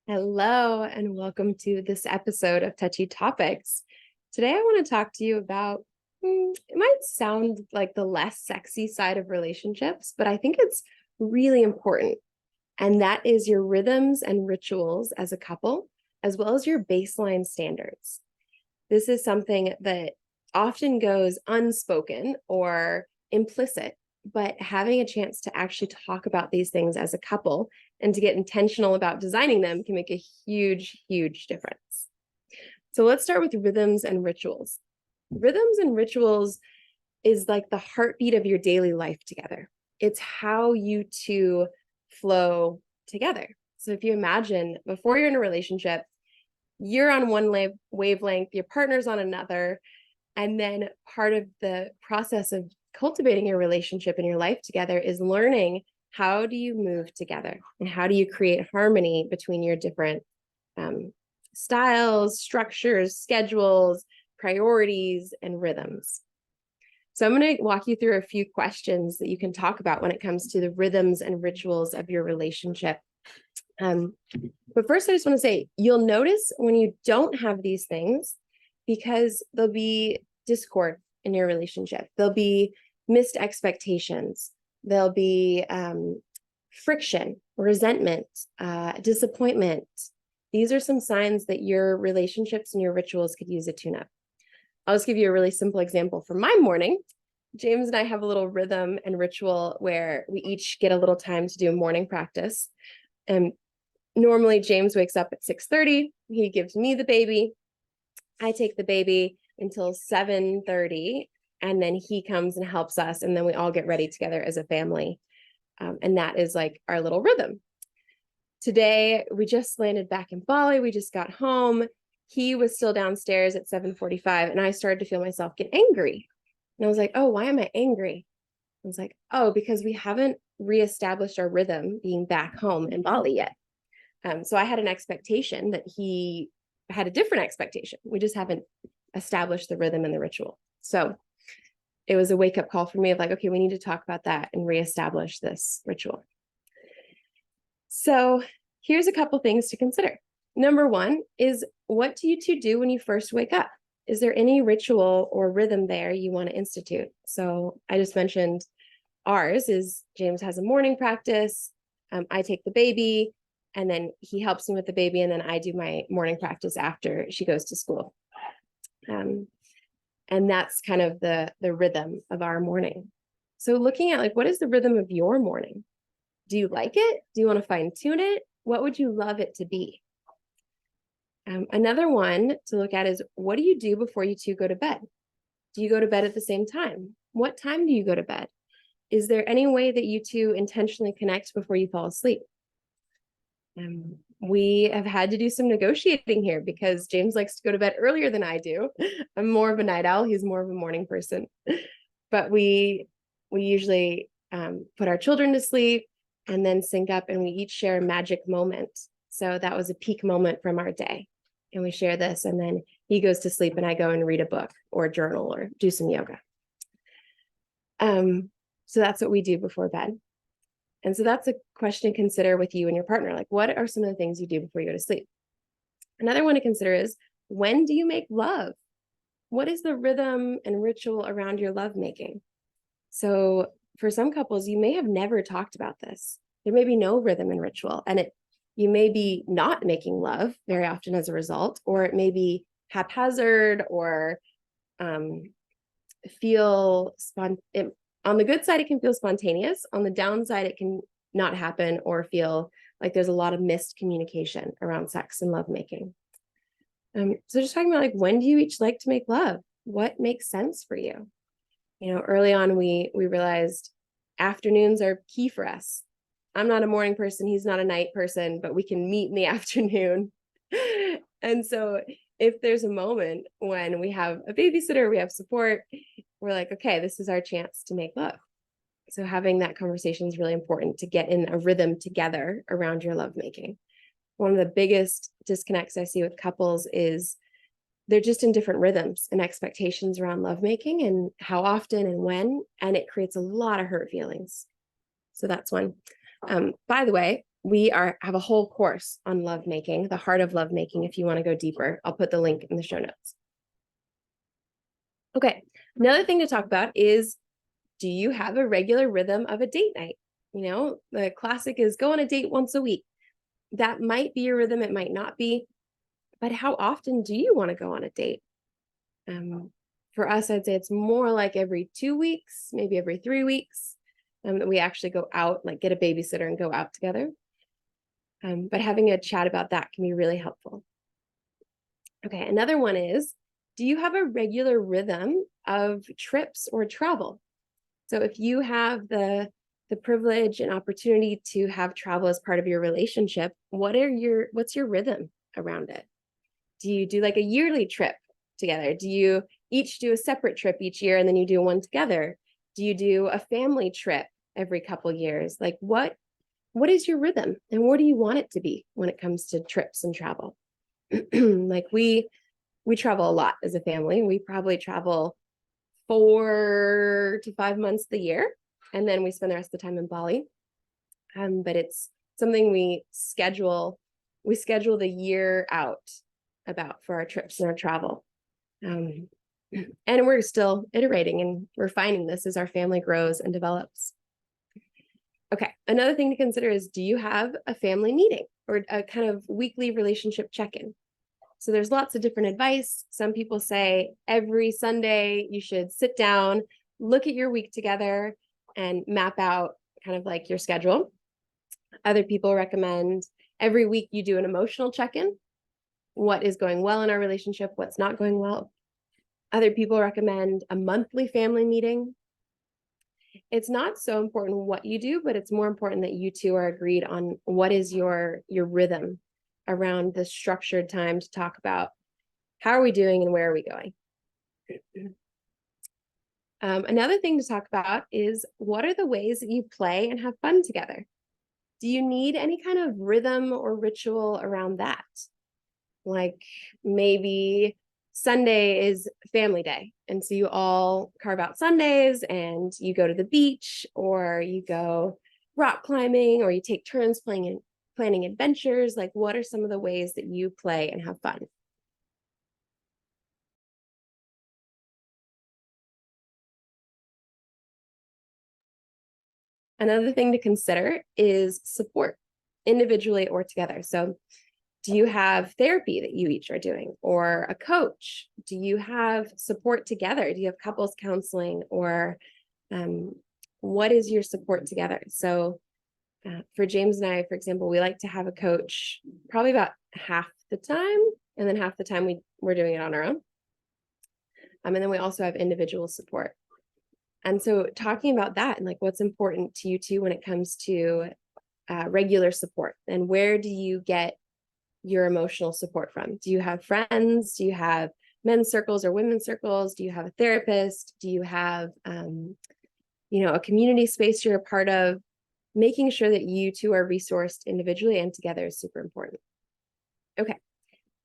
Hello, and welcome to this episode of Touchy Topics. Today, I want to talk to you about it might sound like the less sexy side of relationships, but I think it's really important. And that is your rhythms and rituals as a couple, as well as your baseline standards. This is something that often goes unspoken or implicit, but having a chance to actually talk about these things as a couple and to get intentional about designing them can make a huge, huge difference. So let's start with rhythms and rituals. Rhythms and rituals is like the heartbeat of your daily life together. It's how you two flow together. So if you imagine before you're in a relationship, you're on one wavelength, your partner's on another, and then part of the process of cultivating your relationship and your life together is learning how do you move together and how do you create harmony between your different styles, structures, schedules, priorities, and rhythms. So I'm going to walk you through a few questions that you can talk about when it comes to the rhythms and rituals of your relationship. But first, I just want to say, you'll notice when you don't have these things, because there'll be discord in your relationship. There'll be missed expectations. There'll be friction, resentment, disappointment. These are some signs that your relationships and your rituals could use a tune-up. I'll just give you a really simple example from my morning. James and I have a little rhythm and ritual where we each get a little time to do morning practice. And normally James wakes up at 6:30. He gives me the baby. I take the baby until 7:30, and then he comes and helps us, and then we all get ready together as a family. And that is like our little rhythm. Today, we just landed back in Bali. We just got home. He was still downstairs at 7:45, and I started to feel myself get angry. And I was like, oh, why am I angry? I was like, oh, because we haven't reestablished our rhythm being back home in Bali yet. So I had an expectation that he had a different expectation. We just haven't established the rhythm and the ritual. So it was a wake-up call for me of like, okay, we need to talk about that and reestablish this ritual. So here's a couple things to consider. Number one is, what do you two do when you first wake up? Is there any ritual or rhythm there you want to institute? So I just mentioned ours is James has a morning practice. I take the baby, and then he helps me with the baby, and then I do my morning practice after she goes to school. And that's kind of the rhythm of our morning. So looking at like, what is the rhythm of your morning? Do you like it? Do you want to fine tune it? What would you love it to be? Another one to look at is, what do you do before you two go to bed? Do you go to bed at the same time? What time do you go to bed? Is there any way that you two intentionally connect before you fall asleep? We have had to do some negotiating here because James likes to go to bed earlier than I do. I'm more of a night owl. He's more of a morning person. But we usually put our children to sleep and then sync up, and we each share a magic moment. So that was a peak moment from our day. And we share this, and then he goes to sleep and I go and read a book or journal or do some yoga. So that's what we do before bed. And so that's a question to consider with you and your partner. Like, what are some of the things you do before you go to sleep? Another one to consider is, when do you make love? What is the rhythm and ritual around your love making? So for some couples, you may have never talked about this. There may be no rhythm and ritual, and you may be not making love very often as a result, or it may be haphazard or feel on the good side, it can feel spontaneous. On the downside, it can not happen or feel like there's a lot of missed communication around sex and lovemaking. So just talking about like, when do you each like to make love? What makes sense for you? You know, early on, we realized afternoons are key for us. I'm not a morning person. He's not a night person, but we can meet in the afternoon. And so if there's a moment when we have a babysitter, we have support, we're like, okay, this is our chance to make love. So having that conversation is really important to get in a rhythm together around your lovemaking. One of the biggest disconnects I see with couples is they're just in different rhythms and expectations around lovemaking and how often and when, and it creates a lot of hurt feelings. So that's one. By the way, have a whole course on lovemaking, the heart of lovemaking. If you want to go deeper, I'll put the link in the show notes. Okay, another thing to talk about is, do you have a regular rhythm of a date night? You know, the classic is go on a date once a week. That might be your rhythm, it might not be, but how often do you want to go on a date? For us, I'd say it's more like every 2 weeks, maybe every 3 weeks, that we actually go out, like get a babysitter and go out together. But having a chat about that can be really helpful. Okay, another one is, do you have a regular rhythm of trips or travel? So if you have the privilege and opportunity to have travel as part of your relationship, what's your rhythm around it? Do you do like a yearly trip together? Do you each do a separate trip each year and then you do one together? Do you do a family trip every couple years? Like what is your rhythm and what do you want it to be when it comes to trips and travel? Like we travel a lot as a family. We probably travel 4 to 5 months a year, and then we spend the rest of the time in Bali. But it's something we schedule the year out about for our trips and our travel. And we're still iterating and refining this as our family grows and develops. Okay, another thing to consider is, do you have a family meeting or a kind of weekly relationship check-in? So there's lots of different advice. Some people say every Sunday you should sit down, look at your week together, and map out kind of like your schedule. Other people recommend every week you do an emotional check-in. What is going well in our relationship? What's not going well? Other people recommend a monthly family meeting. It's not so important what you do, but it's more important that you two are agreed on what is your rhythm around the structured time to talk about how are we doing and where are we going. Another thing to talk about is, what are the ways that you play and have fun together? Do you need any kind of rhythm or ritual around that? Like maybe Sunday is family day, and so you all carve out Sundays and you go to the beach, or you go rock climbing, or you take turns planning adventures. Like, what are some of the ways that you play and have fun? Another thing to consider is support, individually or together. So do you have therapy that you each are doing, or a coach? Do you have support together? Do you have couples counseling, or what is your support together? So for James and I, for example, we like to have a coach probably about half the time, and then half the time we're doing it on our own. And then we also have individual support. And so talking about that and like what's important to you two when it comes to regular support, and where do you get your emotional support from? Do you have friends? Do you have men's circles or women's circles? Do you have a therapist? Do you have a community space you're a part of? Making sure that you two are resourced individually and together is super important. Okay,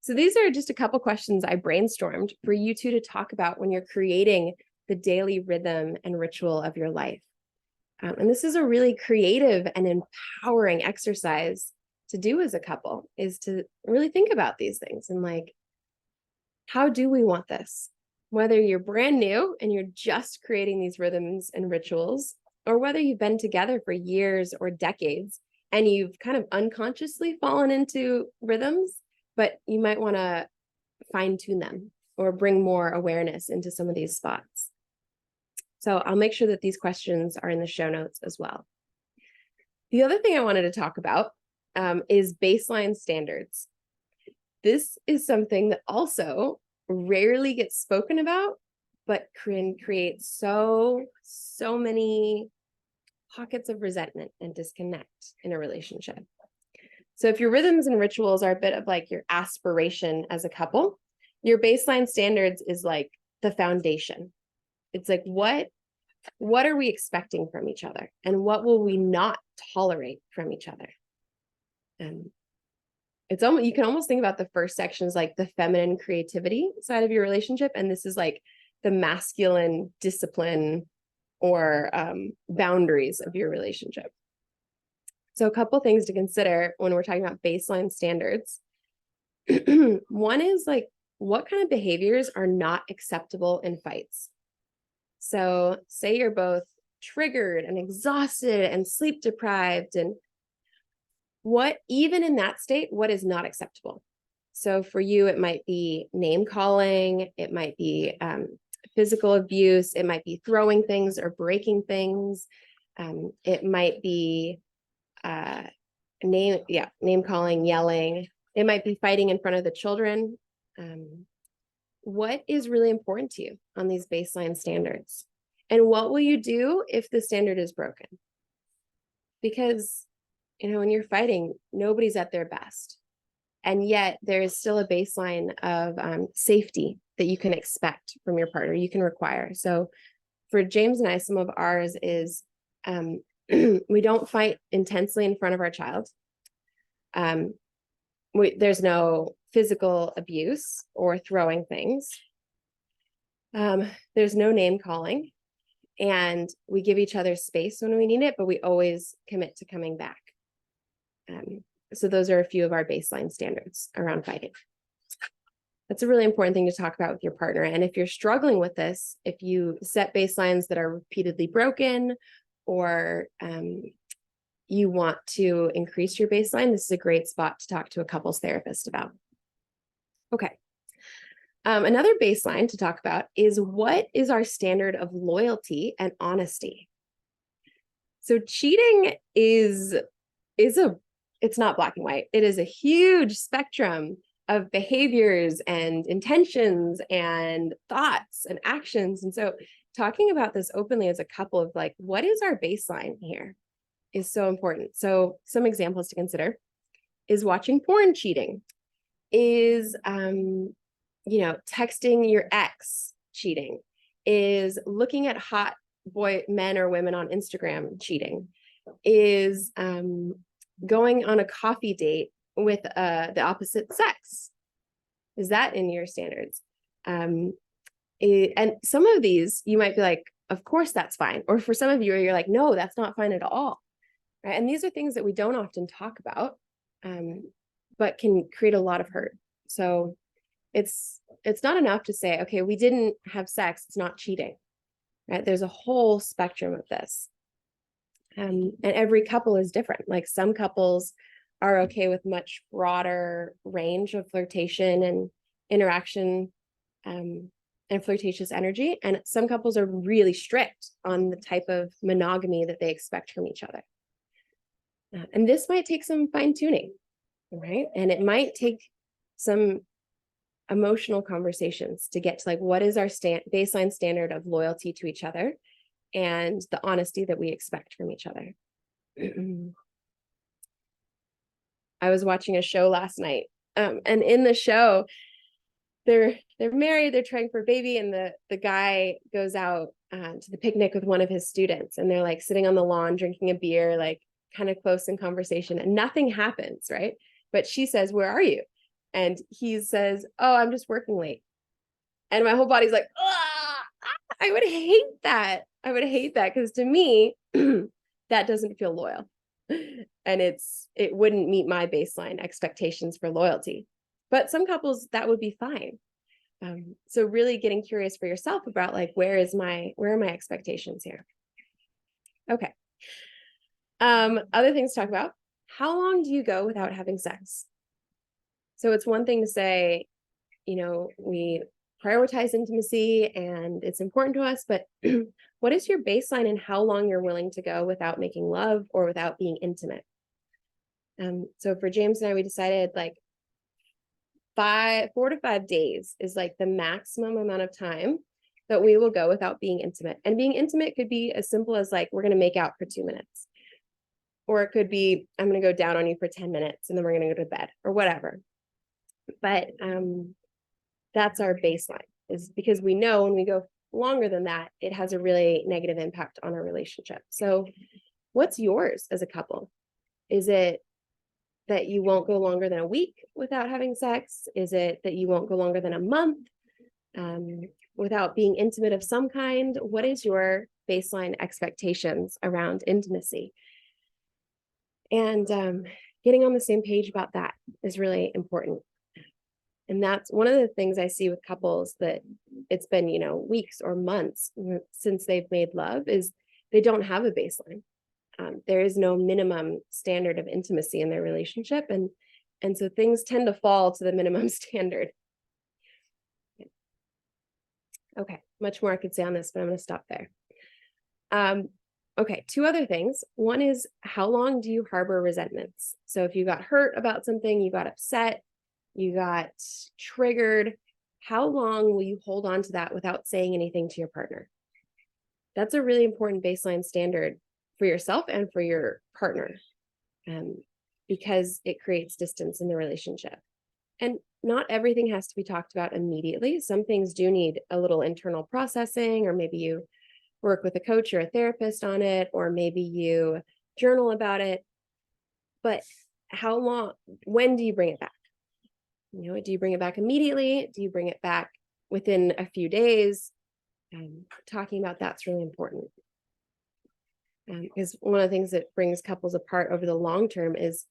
so these are just a couple questions I brainstormed for you two to talk about when you're creating the daily rhythm and ritual of your life. And this is a really creative and empowering exercise to do as a couple, is to really think about these things and like, how do we want this? Whether you're brand new and you're just creating these rhythms and rituals, or whether you've been together for years or decades and you've kind of unconsciously fallen into rhythms, but you might want to fine tune them or bring more awareness into some of these spots. So I'll make sure that these questions are in the show notes as well. The other thing I wanted to talk about is baseline standards. This is something that also rarely gets spoken about, but can create so many pockets of resentment and disconnect in a relationship. So if your rhythms and rituals are a bit of like your aspiration as a couple, your baseline standards is like the foundation. It's like, what are we expecting from each other, and what will we not tolerate from each other? It's almost, you can almost think about the first section as like the feminine creativity side of your relationship, and this is like the masculine discipline or boundaries of your relationship. So a couple things to consider when we're talking about baseline standards. One is like, what kind of behaviors are not acceptable in fights? So say you're both triggered and exhausted and sleep deprived, and even in that state, what is not acceptable? So for you, it might be name calling, it might be physical abuse, it might be throwing things or breaking things. It might be name calling, yelling. It might be fighting in front of the children. What is really important to you on these baseline standards? And what will you do if the standard is broken? Because, when you're fighting, nobody's at their best. And yet there is still a baseline of safety that you can expect from your partner, you can require. So for James and I, some of ours is we don't fight intensely in front of our child. There's no physical abuse or throwing things. There's no name calling, and we give each other space when we need it, but we always commit to coming back. So those are a few of our baseline standards around fighting. That's a really important thing to talk about with your partner. And if you're struggling with this, if you set baselines that are repeatedly broken, or you want to increase your baseline, this is a great spot to talk to a couples therapist about. Okay. Another baseline to talk about is, what is our standard of loyalty and honesty? So cheating it's not black and white. It is a huge spectrum of behaviors and intentions and thoughts and actions. And so talking about this openly as a couple of like, what is our baseline here is so important. So some examples to consider is watching porn cheating, is, texting your ex cheating, is looking at hot men or women on Instagram cheating, is going on a coffee date with the opposite sex. Is that in your standards? And some of these you might be like, of course that's fine. Or for some of you, you're like, no, that's not fine at all. Right? And these are things that we don't often talk about, but can create a lot of hurt. So it's not enough to say, okay, we didn't have sex, it's not cheating. Right? There's a whole spectrum of this. And every couple is different. Like some couples are okay with much broader range of flirtation and interaction, and flirtatious energy. And some couples are really strict on the type of monogamy that they expect from each other. And this might take some fine tuning, right? And it might take some emotional conversations to get to like, what is our baseline standard of loyalty to each other and the honesty that we expect from each other. I was watching a show last night, and in the show, they're married, they're trying for a baby, and the guy goes out to the picnic with one of his students, and they're like sitting on the lawn drinking a beer, like kind of close in conversation, and nothing happens, right? But she says, "Where are you?" And he says, "Oh, I'm just working late." And my whole body's like, I would hate that. I would hate that, because to me, that doesn't feel loyal. And it wouldn't meet my baseline expectations for loyalty. But some couples, that would be fine. So really getting curious for yourself about like, where are my expectations here? Okay. Other things to talk about. How long do you go without having sex? So it's one thing to say, we prioritize intimacy and it's important to us, but what is your baseline and how long you're willing to go without making love or without being intimate? So for James and I, we decided like 4 to 5 days is like the maximum amount of time that we will go without being intimate. And being intimate could be as simple as like, we're going to make out for 2 minutes. Or it could be, I'm going to go down on you for 10 minutes and then we're going to go to bed or whatever. But that's our baseline, is because we know when we go longer than that, it has a really negative impact on our relationship. So what's yours as a couple? Is it that you won't go longer than a week without having sex? Is it that you won't go longer than a month without being intimate of some kind? What is your baseline expectations around intimacy? And getting on the same page about that is really important. And that's one of the things I see with couples that it's been, weeks or months since they've made love is they don't have a baseline. There is no minimum standard of intimacy in their relationship. And so things tend to fall to the minimum standard. Okay, much more I could say on this, but I'm going to stop there. Okay, two other things. One is, how long do you harbor resentments? So if you got hurt about something, you got upset, you got triggered, how long will you hold on to that without saying anything to your partner? That's a really important baseline standard for yourself and for your partner, because it creates distance in the relationship. And not everything has to be talked about immediately. Some things do need a little internal processing, or maybe you work with a coach or a therapist on it, or maybe you journal about it. But how long, when do you bring it back? Do you bring it back immediately? Do you bring it back within a few days? Talking about that's really important. Because one of the things that brings couples apart over the long term is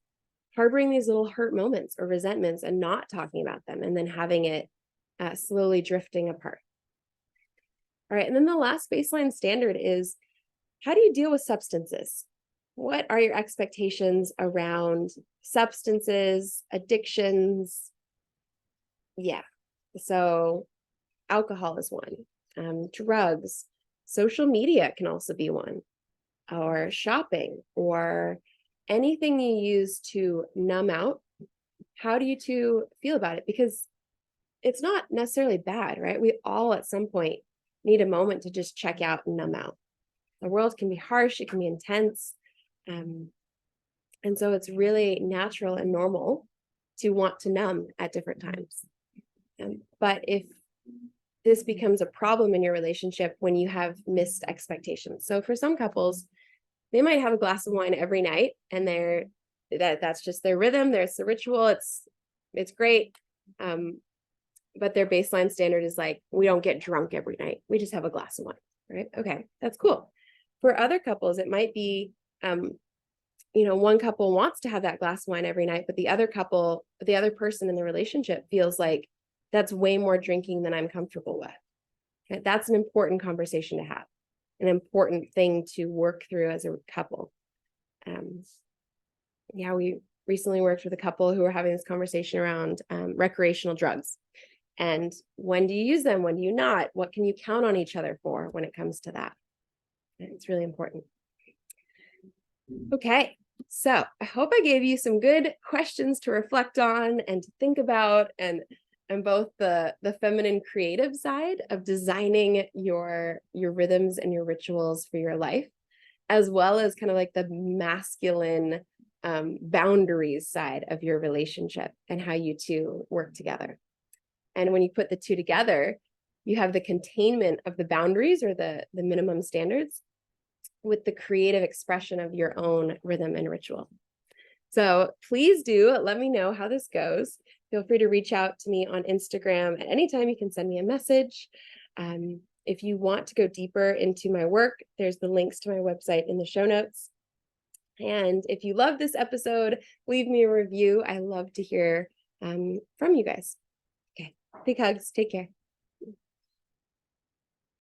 harboring these little hurt moments or resentments and not talking about them, and then having it slowly drifting apart. All right. And then the last baseline standard is, how do you deal with substances? What are your expectations around substances, addictions? Yeah. So alcohol is one, drugs, social media can also be one, or shopping, or anything you use to numb out. How do you two feel about it? Because it's not necessarily bad, right? We all at some point need a moment to just check out and numb out. The world can be harsh, it can be intense. And so it's really natural and normal to want to numb at different times. But if this becomes a problem in your relationship when you have missed expectations. So for some couples, they might have a glass of wine every night, and that's just their rhythm. There's the ritual. It's great. But their baseline standard is like, we don't get drunk every night. We just have a glass of wine, right? Okay, that's cool. For other couples, it might be, one couple wants to have that glass of wine every night, but the other person in the relationship feels like that's way more drinking than I'm comfortable with. Okay? That's an important conversation to have, an important thing to work through as a couple. We recently worked with a couple who were having this conversation around recreational drugs. And when do you use them? When do you not? What can you count on each other for when it comes to that? And it's really important. Okay, so I hope I gave you some good questions to reflect on and to think about, and both the feminine creative side of designing your rhythms and your rituals for your life, as well as kind of like the masculine boundaries side of your relationship and how you two work together. And when you put the two together, you have the containment of the boundaries or the minimum standards with the creative expression of your own rhythm and ritual. So please do let me know how this goes. Feel free to reach out to me on Instagram at any time. You can send me a message. If you want to go deeper into my work, there's the links to my website in the show notes. And if you love this episode, leave me a review. I love to hear from you guys. Okay, big hugs. Take care.